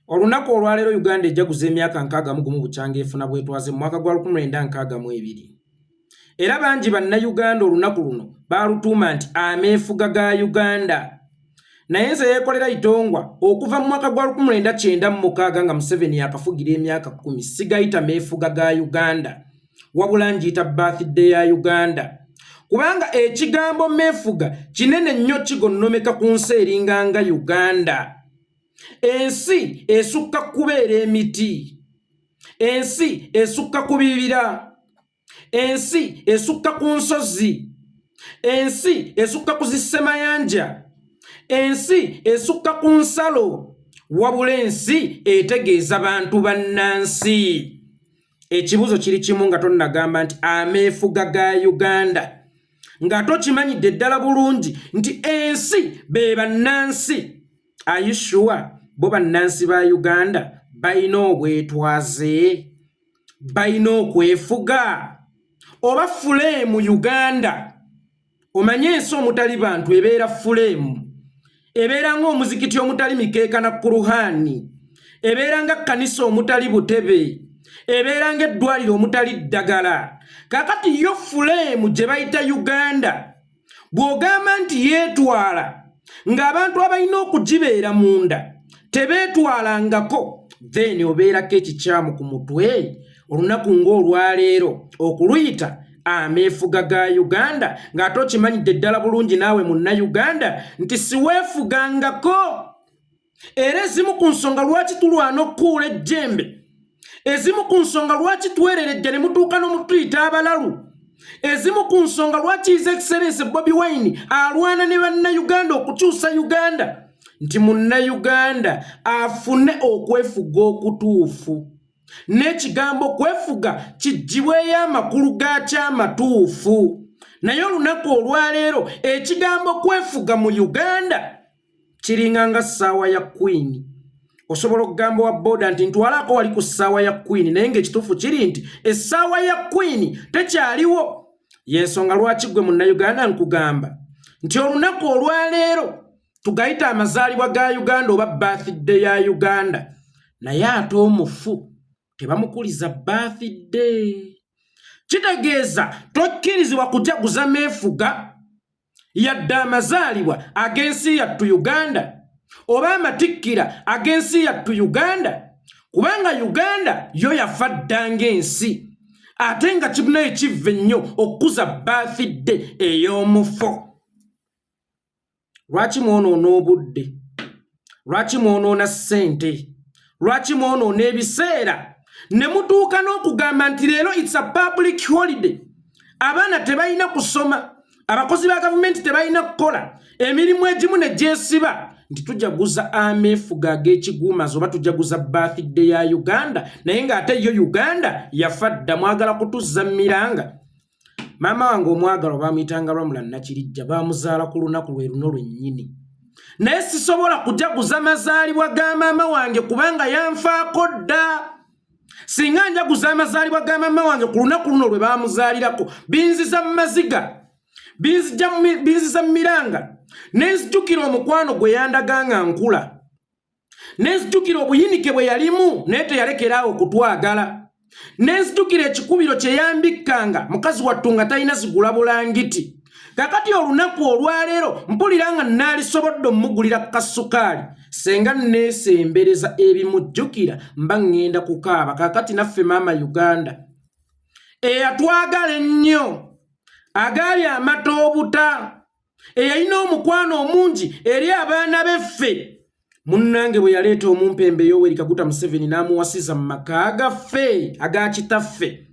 Olunaku olwaleero Uganda ejaguza emyaka 61 bukyanga efuna bwetwaze mu mwaka gwa 1962. Era bangi bannayuganda olunaku luno baalutuuma nti ameefuga ga Uganda. Naye nze Yekolera Itongwa okuva mu mwaka gwa 1996 nga Museveni yakafugira emyaka 10 sigayita meefuga ga Uganda. Wabula njiyita birthday ya Uganda. Kubanga ekigambo meefuga kinene nnyo kigonnomeka ku nsi eringanga Uganda. Ensi esukka kubeera emiti. Ensi esukka ku bibira. Ensi esukka ku nsozi. Ensi esukka ku zisemayanja. Ensi esukka ku nsalo. Wabula ensi etegeeza bantu bannansi. Ekibuzo kiri kimu nga tonnagamba nti ameefuga ga Uganda. Nga tokimanyidde ddala bulungi nti ensi be bannansi. Are you sure? Bo bannansi ba Uganda balina obwetwaze, balina okwefuga. Oba fulemu Uganda, omanye ensi omutali bantu ebeera fulemu, ebeera ng'omuzikiti omutali mikeeka na kuruhani, ebeera nga kkanisa omutali butebe, ebeera ng'eddwaliro omutali ddagala. Kakati yo fulemu gye bayita Uganda bw'ogamba nti yeetwala ng'abantu abalina okugibeera munda tebeetwalangako, then obeerako ekikyamu ku mutwe. Olunaku ng'olwaleero okuluyita ameefuga ga Uganda ng'ate okimanyidde ddala bulungi naawe munnayuganda nti siweefugangako. Era ezimu ku nsonga lwaki tulwana okukuula ejjembe, ezimu ku nsonga lwaki twereredde ne mutuuka n'omutuyita abalalu, ezimu ku nsonga lwaki His Excellency Bobi Wine alwana ne bannayuganda okukyusa Uganda, nti munnayuganda afune okwefuga okutuufu. N'ekigambo kwefuga kijjibweyo amakulu gaakyo amatuufu. Naye olunaku olwaleero ekigambo kwefuga mu Uganda kiringa nga ssaawa ya Queen. Osobola okugamba wa boda nti ntwalako wali ku ssaawa ya Queen, naye ng'ekituufu kiri nti essaawa ya Queen tekyaliwo. Y'ensonga lwaki gwe munnayuganda nkugamba nti olunaku olwaleero tugayita amazaalibwa ga Uganda oba birthday ya Uganda, naye ate omufu tebamukuliza birthday. Kitegeeza tokkirizibwa kujaguza meefuga yadde amazaalibwa ag'ensi yattu Uganda oba amatikkira ag'ensi yattu Uganda, kubanga Uganda yo yafa dda ng'ensi, ate nga kibuna ekivve nnyo okukuza birthday ey'omufo. Lwaki mwonoona obudde? Lwaki mwonoona ssente? Lwaki mwonoona ebiseera ne mutuuka n'okugamba nti leero it's a public holiday, abaana tebalina kusoma, abakozi ba gavumenti tebalina kukola, emirimu egimu ne gyesiba, nti tujaguza ameefuga ag'ekiguumazi oba tujaguza birthday ya Uganda, naye ng'ate yo Uganda yafa dda. Mwagala kutuzza miranga. Maama wange omwagala baamuyitanga Lwamula Nakirijja, baamuzaala ku lunaku lwe luno lwennyini. Naye sisobola kujaguza mazaalibwa ga maama wange kubanga yanfaako dda. Singa njaguza amazaalibwa ga maama wange ku lunaku luno lwe baamuzaalirako, binziza mu maziga, binziza mu miranga, nenzijjukira omukwano gwe yandaganga nkula, nenzijjukira obuyinike bwe yalimu naye teyalekeraawo okutwagala, nenzijjukira ekikubiro kye yambikkanga mukazi wattu nga talina zigula bulangiti. Kakati olunaku olwaleero mpulira nga naalisobodde omugulira kasukaali, senga neesembereza ebimujjukira mba ngenda kukaaba. Kakati naffe maama Uganda eyatwagala ennyo, agaali amata obuta, eyalina omukwano omungi eri abaana beffe, munnange bwe yaleeta omumpembe Yoweri Kaguta Museveni n'amuwasiza mu maka agaffe aga kitaffe,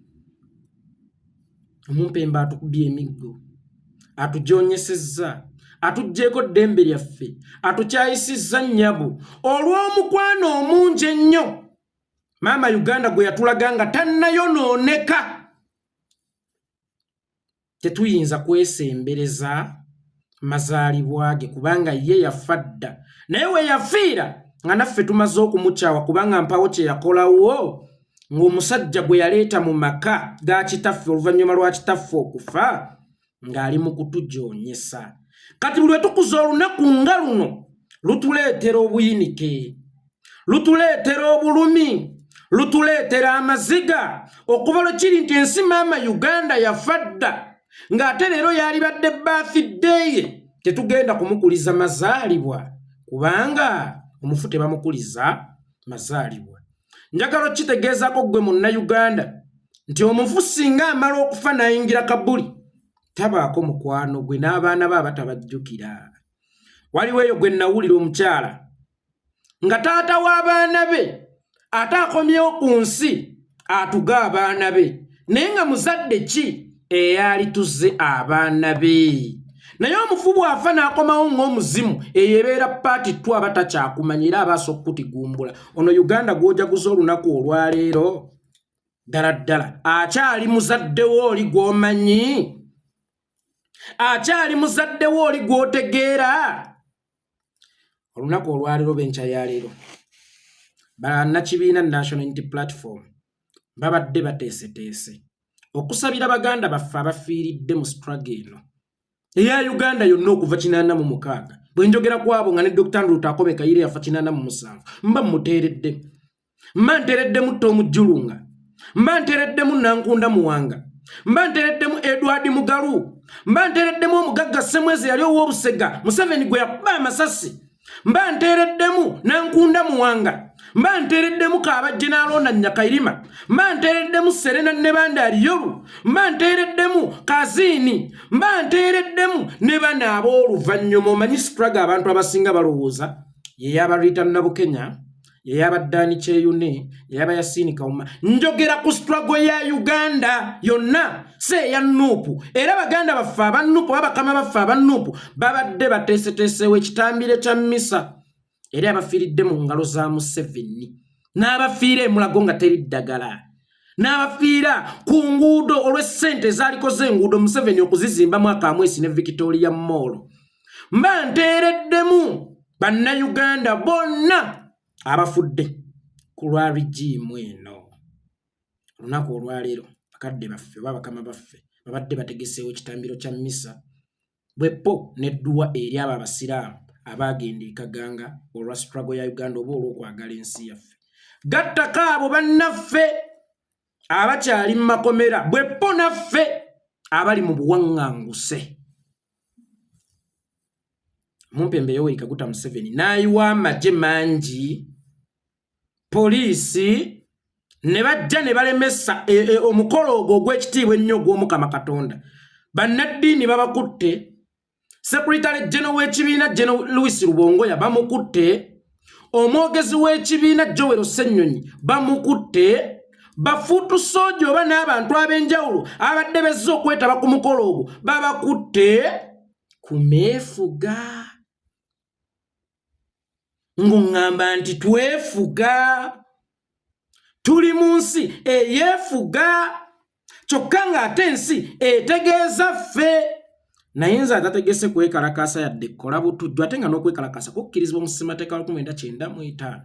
omumpembe atukubye emiggo, atujoonyesezza, atuggyeko ddembe lyaffe, atukyayisizza nnyabo olw'omukwano omungi ennyo. Maama Uganda gwe yatulaga nga tannayonooneka. Tetuyinza kwesembereza mazaalibwa ge kubanga ye yafa dda, naye we yafiira nga naffe tumaze okumukyawa kubanga mpawo kye yakolawo ng'omusajja gwe yaleeta mu maka ga kitaffe oluvannyuma lwa kitaffe okufa ng'ali mu kutujoonyesa. Kati buli lwe tukuza olunaku nga luno lutuleetera obuyinike, lutuleetera obulumi, lutuleetera amaziga, okuva lwe kiri nti ensi maama Uganda yafadda ng'ate leero yalibadde birthday ye, tetugenda kumukuliza mazaalibwa kubanga omufu tebamukuliza mazaalibwa. Njagala okitegeezako gwe Munnayuganda nti omufu singa amala okufa n'ayingira Kabuli tabaako mukwano gwe n'abaana be abatabajjukira. Waliwo eyo gwe nawulira omukyala nga taata w'abaana be ate akomyewo ku nsi atuga abaana be, naye nga muzadde ki eyali tuzze abaana be? Naye omufu bw'afa n'akomawo ng'omuzimu eyo ebeera paati twa batakyakumanya era abaasa okutigumbula. Ono Uganda gw'ojaguza olunaku olwaleero ddala ddala akyali muzaddewo oli gw'omanyi? Akyali muzaddewo oli gw'otegeera? Olunaku olwaleero b'enkya ya leero bannakibiina National Unity Platform babadde bateeseteese okusabira baganda baffe abafiiridde mu struggle eno eya Uganda yonna okuva 86. Bwe njogera ku abo nga ne Dr. Lutalo Kayire yafa 87, mba muteeredde. Mba nteereddemu Tom Julunga, mba nteereddemu Nankunda Muwanga, mba nteereddemu Edward Mugalu, mba nteereddemu omugagga Semwezi yali ow'Obusega Museveni gwe yakuba amasasi, mba nteereddemu Nankunda Muwanga, mba nteereddemu Kaabajje n'alonda Nyakairima, mba nteereddemu Serena Nebanda Aliyoru, mba nteereddemu Kazini, mba nteereddemu ne bana ab'oluvannyuma. Omanyi struggle abantu abasinga balowooza ye y'abaluyita Nabukenya, ye y'abaddaani Kyeyune, ye y'aba Yasini Kawuma. Njogera ku struggle ya Uganda yonna se ya Nuupu, era baganda baffe abannupu abakama baffe abannupu babadde bateeseteesewo ekitambiro kya mmisa era abafiiridde mu ngalo za Museveni, n'abafiira emulago nga teri ddagala, n'abafiira ku nguudo olw'essente ezaaliko z'enguudo Museveni okuzizimba mwaka Amwesi ne Victoria Mall. Mba nteereddemu bannayuganda bonna abafudde ku lwa rigimu eno. Olunaku olwaleero bakadde baffe oba bakama baffe babadde bategeseewo ekitambiro kya mmisa bweppo n'edduwa eri abo abasiraamu abagenda ekaganga olwa struggle ya Uganda oba olw'okwagala ensi yaffe. Gattako abo bannaffe abakyali mu makomera bweppo naffe abali mu buwaŋŋanguse. Mumpembe Yoweri Kaguta Museveni n'ayiwa amagye mangi, poliisi ne bajja ne balemesa omukolo ogwo ogw'ekitiibwa ennyo ogw'Omukama Katonda. Bannaddiini babakutte, Secretary General w'ekibiina General Louis Rubongoya bamukutte, omwogezi w'ekibiina Joel Ssennyonyi bamukutte, bafuutu sooja oba n'abantu ab'enjawulo abadde bezze okwetaba ku mukolo ogwo babakutte ku meefuga. Ng'ŋŋamba nti twefuga, tuli mu nsi eyeefuga, kyokka ng'ate ensi etegeeza ffe. Naye nze atategese kwekalakaasa yadde kola butujju, ate nga n'okwekalakaasa kukkirizibwa mu ssemateeka 1995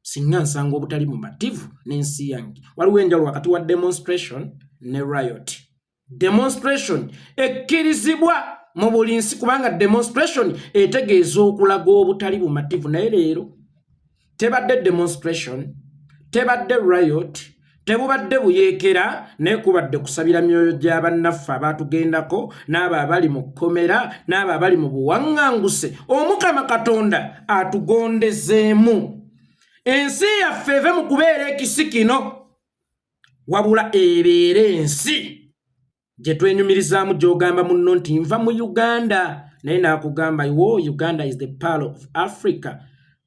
singa nsanga obutali mumativu n'ensi yange. Waliwo enjawulo wakati wa demonstration ne riot. Demonstration ekkirizibwa mu buli nsi kubanga demonstration etegeeza okulaga obutali bumativu, naye leero tebadde demonstration, tebadde riot, tebubadde buyeekera, naye kubadde kusabira myoyo gya bannaffe abaatugendako n'abo abali mu kkomera n'abo abali mu buwaŋŋanguse. Omukama Katonda atugondezeemu, ensi yaffe eve mu kubeera ekisi kino wabula ebeere ensi gye twenyumirizaamu gy'ogamba munno nti nva mu Uganda naye n'akugamba iwo Uganda is the pearl of Africa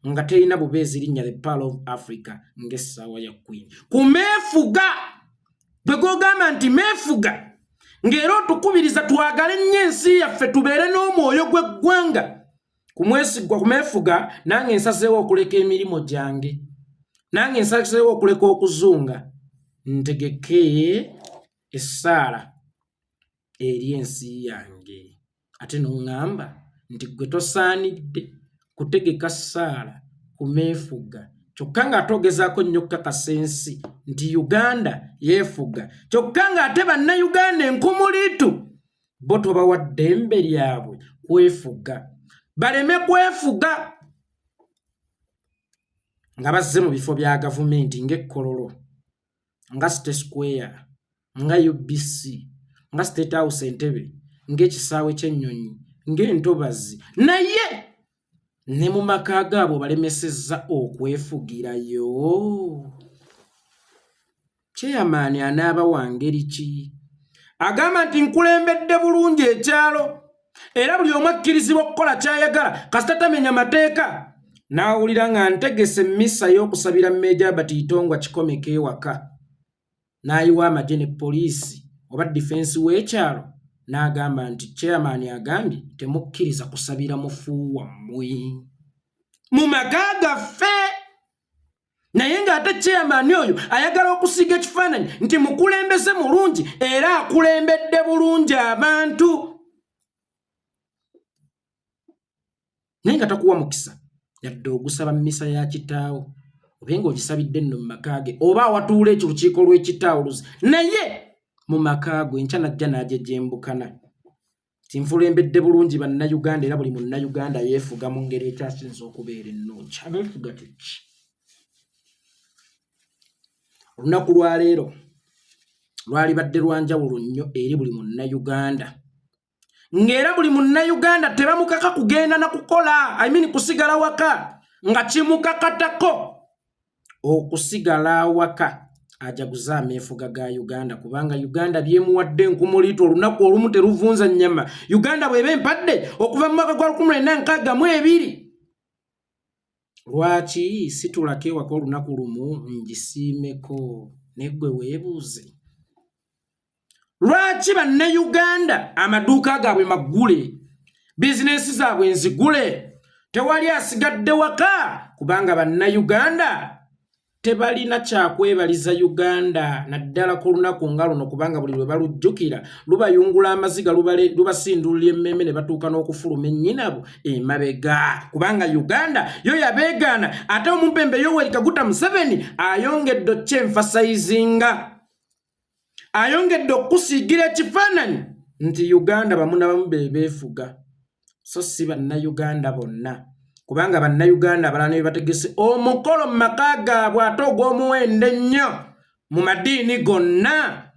nga terina bubeezi linnya the pearl of Africa ng'essaawa ya Queen. Ku meefuga bwe gogamba nti meefuga ng'era otukubiriza twagale nnyo ensi yaffe tubeere n'omwoyo gw'eggwanga. Ku mwesigwa ku meefuga nange nsazeewo okuleka emirimu gyange, nange nsazeewo okuleka okuzunga ntegeke essaala eri ensi yange. Ate n'oŋŋamba nti gwe tosaanidde kutegeka ssaala ku meefuga, kyokka ng'ate ogezaako nnyo okukakasa ensi nti Uganda yeefuga, kyokka ng'ate bannayuganda enkumuliitu bo tobawa ddembe lyabwe kwefuga, baleme kwefuga. nga bazze mu bifo bya gavumenti ng'Ekkololo, nga State Square, nga UBC, nga State House Entebbe, ng'ekisaawe ky'ennyonyi, ng'entobazi, naye ne mu maka gaabo balemesezza okwefugirayo. Chairman anaaba wa ngeri ki? Agamba nti nkulembedde bulungi ekyalo era buli omu akkirizibwa okukola ky'ayagala kasita tamenya mateeka. N'awulira nga ntegese emmisa y'okusabira Mmeeja Batitongwa kikomeko ewaka. N'ayiwa amagye ne poliisi oba defense w'ekyalo n'agamba nti chairman agambye temukkiriza kusabira mufu wammwe mu maka gaffe. Naye ng'ate chairman oyo ayagala okusiga ekifaananyi nti mukulembeze mulungi era akulembedde bulungi abantu. Naye nga takuwa mukisa yadde ogusaba mmisa ya kitaawo oba ng'ogisabidde nno mu maka ge oba awatuula ekirukiiko lw'ekitaawuluzi, naye mu maka go enkya najja n'ajejembukana. Tinfulembedde bulungi bannayuganda era buli munnayuganda yeefuga mu ngeri ekyasinza okubeera ennungi. Abeefuga kiki? Olunaku lwa leero lwalibadde lwa njawulo nnyo eri buli munnayuganda, ng'era buli munnayuganda tebamukaka kugenda na kukola kusigala waka nga kimukakatako okusigala awaka ajaguza ameefuga ga Uganda, kubanga Uganda byemuwadde nkumuliito olunaku olumu teruvunza nnyama. Uganda bw'eba empadde okuva mu mwaka gwa 1962. Lwaki situlako ewaka olunaku lumu ngisiimeko neggwe weebuuze? Lwaki bannayuganda amaduuka gaabwe maggule, bizinesi zaabwe nzigule, tewali asigadde waka? Kubanga bannayuganda tebalina kyakwebaliza Uganda naddala ku lunaku nga luno, kubanga buli lwe balujjukira lubayungula amaziga, lubasindulira emmeme ne batuuka n'okufuluma ennyinabo emabega, kubanga Uganda yo yabeegaana. Ate omumpembe Yoweri Kaguta Museveni ayongedde okyenfasayizinga, ayongedde okusiigira ekifaananyi nti Uganda bamu na bamu beefuga, so si bannayuganda bonna, kubanga bannayuganda abalala ne bategese omukolo mu maka gaabwe ate ogw'omuwendo ennyo mu madiini gonna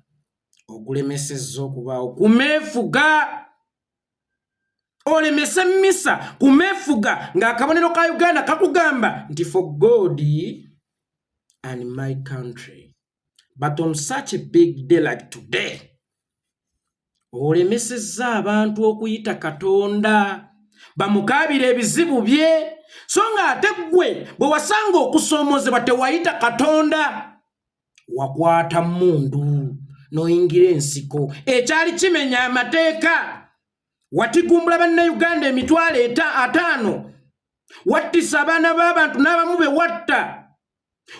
ogulemesezza okubaawo kumeefuga. Olemese mmisa kumeefuga ng'akabonero ka Uganda kakugamba nti for God and my country, but on such a big day like today olemesezza abantu okuyita Katonda bamukaabira ebizibu bye, so ng'ate ggwe bwe wasanga okusoomozebwa tewayita Katonda, wakwata mmundu n'oyingira ensiko ekyali kimenya amateeka. Watigumbula bannayuganda emitwalo 5, wattisa abaana b'abantu n'abamu be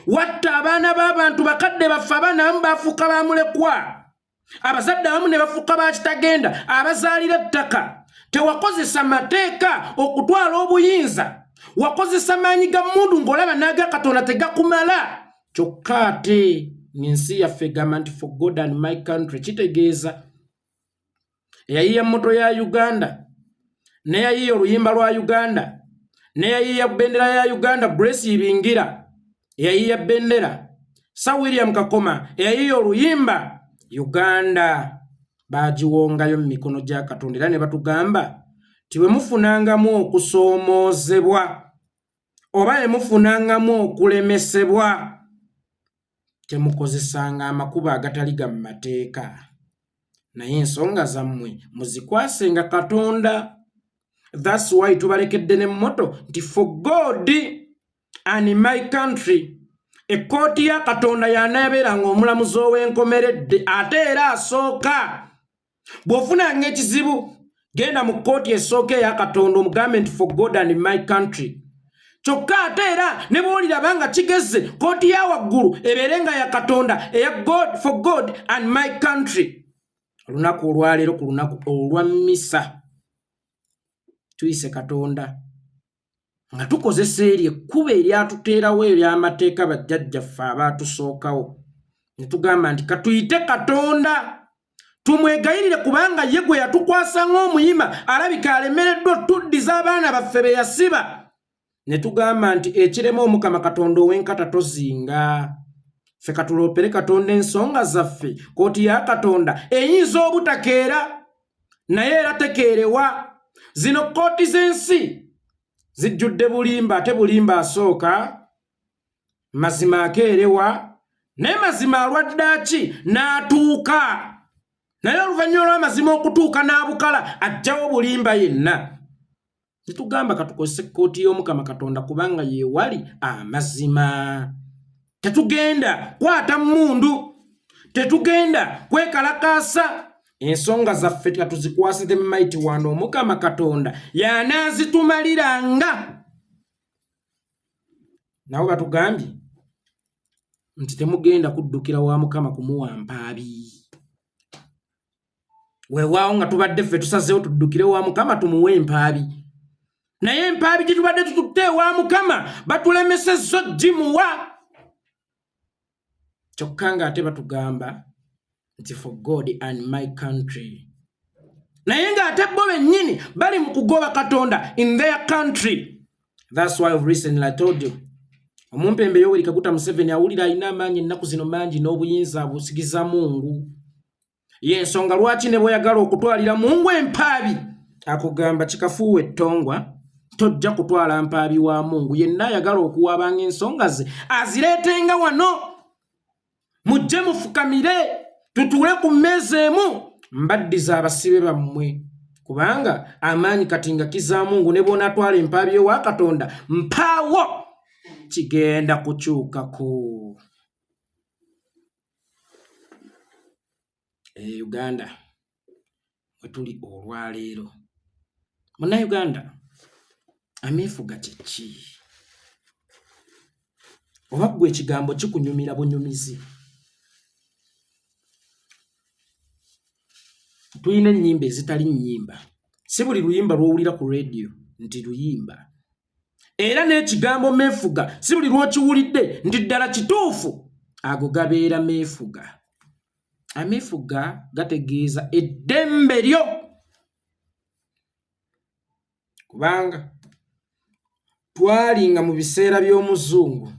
watta abaana b'abantu bakadde baffe, abaana abamu baafuuka baamulekwa, abazadde abamu ne bafuuka bakitagenda, abazaalira ettaka. Tewakozesa mateeka okutwala obuyinza, wakozesa maanyi ga mmundu ng'olaba n'aga Katonda tegakumala. Kyokka ate ensi yaffe egamba nti for God and my country, kitegeeza eyayiiya mmoto ya Uganda, neyayiiya oluyimba lwa Uganda, neyayiiya bendera ya Uganda Grace Ibingira, eyayiiya bendera Sir William Kakoma, eyayiiya oluyimba Uganda baagiwongayo mu mikono gya Katonda, era ne batugamba ti bwe mufunangamu okusoomoozebwa oba bwe mufunangamu okulemesebwa temukozesanga amakubo agatali ga mu mateeka, naye ensonga zammwe muzikwasenga Katonda. That's why tubalekedde n'emmoto nti for God and my country. Ekkooti ya Katonda y'anaabeeranga omulamuzi ow'enkomeredde ate era asooka. Bw'ofunanga ekizibu genda mu kkooti esooka eya Katonda omugambe nti for God and my country. Kyokka ate era ne bw'oliraba nga kigeze kkooti ya waggulu ebeerenga ya Katonda eya God, for God and my country. Olunaku olwaleero ku lunaku olwa mmisa tuyise Katonda nga tukozesa eri ekkuba eryatuteerawo ery'amateeka bajjajjaffe abaatusookawo, ne tugamba nti katuyite Katonda tumwegayirire, kubanga ye gwe yatukwasa ng'omuyima alabika alemereddwa otuddiza abaana baffe be yasiba. ne tugamba nti ekirema Omukama Katonda ow'enkata tozinga. Ffe katulopere Katonda ensonga zaffe, kooti ya Katonda eyinza obutakeera naye era tekeerewa. Zino kooti z'ensi zijjudde bulimba, ate bulimba asooka mazima akeerewa, naye mazima alwaddaki n'atuuka. Naye oluvannyuma lw'amazima okutuuka n'abukala ajjawo bulimba yenna. Tetugamba katukozese kooti y'Omukama Katonda kubanga yeewali amazima. Tetugenda kwata mmundu, tetugenda kwekalakaasa. Ensonga zaffe tuzikwasire mighty wano Omukama Katonda y'anaazitumaliranga. Nawe batugambye nti temugenda kuddukira wa Mukama kumuwa mpaabi. Weewaawo nga tubadde ffe tusazeewo tuddukire wa Mukama tumuwe empaabi. Naye empaabi gye tubadde tututte wa Mukama batulemesezza gimuwa. Kyokka ng'ate batugamba nti for God and my country. Naye ng'ate bo bennyini bali mu kugoba Katonda in their country. That's why recently I told you. Omumpembe Yoweri Kaguta Museveni awulira alina amaanyi ennaku zino mangi n'obuyinza abusigiza Mungu. Y'ensonga lwaki ne bw'oyagala okutwalira Mungu empaabi akugamba kikafuuwa ettongwa tojja kutwala mpaabi wa Mungu. Yenna ayagala okuwaabanga ensonga ze azireetenga wano. Mujje mufukamire tutuule ku mmeeza emu mbaddiza abasibe bammwe. Kubanga amaanyi kati nga kiza Mungu ne bw'onaatwala empaabi wa Katonda mpaawo kigenda kukyukako. Uganda we tuli olwaleero. Munnayuganda ameefuga kiki? Oba ggwe ekigambo kikunyumira bunyumizi? Tuyina ennyimba ezitali nnyimba. Si buli luyimba lw'owulira ku radio nti luyimba. Era n'ekigambo meefuga si buli lw'okiwulidde nti ddala kituufu. Ago gabeera meefuga. Ameefuga gategeeza eddembe lyo. Kubanga twalinga mu biseera by'omuzungu.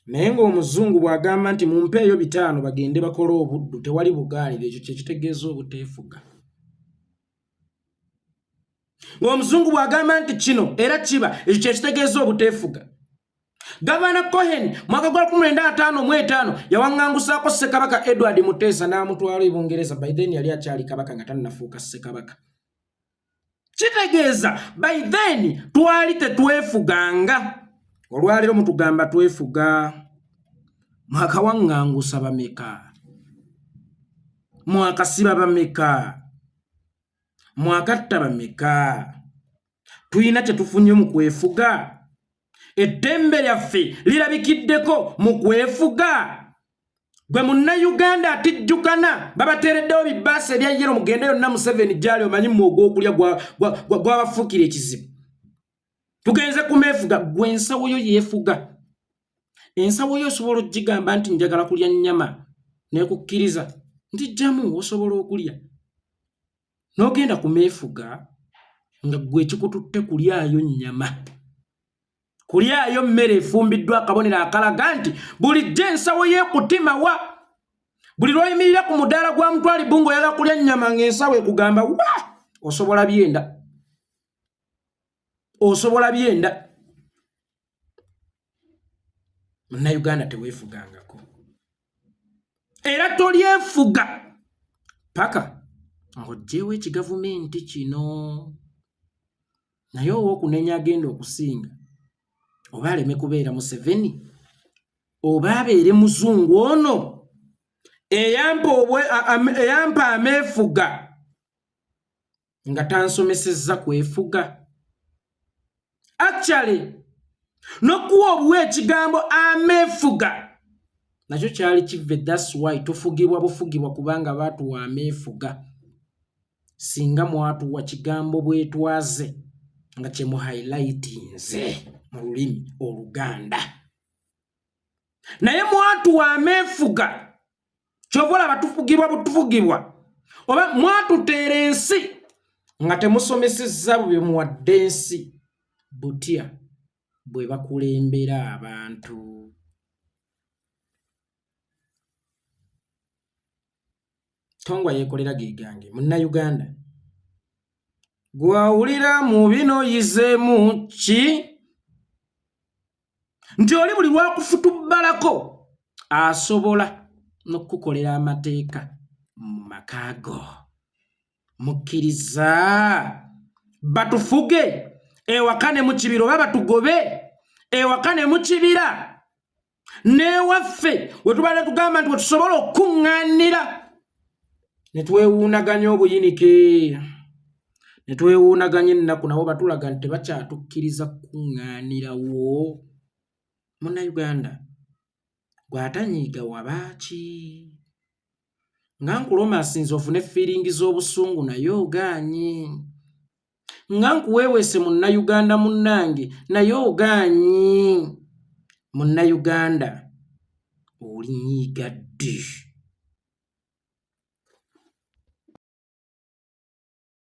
Naye ng'omuzungu bw'agamba nti mumpeeyo 5 bagende bakole obuddu tewali bugaanire, ekyo kye kitegeeza obuteefuga. Ng'omuzungu bw'agamba nti kino era kiba, ekyo kye kitegeeza obuteefuga. Gavana Cohen mwaka gwa 1955 yawaŋŋangusaako Ssekabaka Edward Muteesa n'amutwala e Bungereza. By then yali akyali kabaka nga tannafuuka Ssekabaka. Kitegeeza by then twali tetwefuganga. Olwaleero mutugamba twefuga. Mwakawaŋŋangusa bameka? Mwakasiba bameka? Mwakatta bameka? Tuyina kye tufunye mu kwefuga? Eddembe lyaffe lirabikiddeko mu kwefuga? Gwe munnayuganda atijjukana babateereddewo bibbaasi ebya yero mugende yonna Museveni gyali omanyi mwogo okulya gwabafuukira ekizibu. Tugenze kumeefuga. Gwe ensawo yo yeefuga. Ensawo yo osobola okugigamba nti njagala kulya nnyama neekukkiriza nti jjamu osobola okulya. N'ogenda kumeefuga nga gwe ekikututte kulyayo nnyama. Kulyayo mmere efumbiddwa akabonero akalaga nti bulijjo ensawo y'ekutima wa. Buli lw'oyimirira ku mudaala gwa Mutwali Bungo oyagala kulya nnyama ng'ensawo ekugamba wa osobola byenda. Osobola byenda. Munnayuganda teweefugangako. Era tolyefuga paka ng'oggyeewo ekigavumenti kino. Naye ow'okunenya agenda okusinga oba aleme kubeera Museveni oba abeere muzungu ono eyampa ameefuga nga tansomesezza kwefuga. Actually n'okuwa obuwa ekigambo ameefuga nakyo kyali kive. That's why tufugibwa bufugibwa kubanga baatuwa ameefuga. Singa mwatuwa kigambo bwetwaze nga kye mu highlightinze mu lulimi Oluganda. Naye mwatuwa ameefuga kyova olaba tufugibwa butufugibwa. Oba mwatuteera ensi nga temusomesezza bwe muwadde ensi butya. bwe bakulembera abantu. Tongwa Yekolera gigange Munnayuganda gwawulira mu bino yizeemu ki nti oli buli lwakufutubbalako asobola n'okukolera amateeka mu makaago. Mukkiriza batufuge ewaka ne mu kibira oba batugobe ewaka ne mu kibira n'ewaffe we tuba ne tugamba nti we tusobola okuŋŋaanira ne twewuunaganya obuyinike ne twewuunaganya ennaku nabo batulaga nti tebakyatukkiriza kuŋŋaanirawo. Munnayuganda gwatanyiiga wabaaki nga nkuloma asinza ofune feelingi z'obusungu naye ogaanyi nga nkuweewese Munnayuganda munnange naye ogaanyi. Munnayuganda olinyiigadde.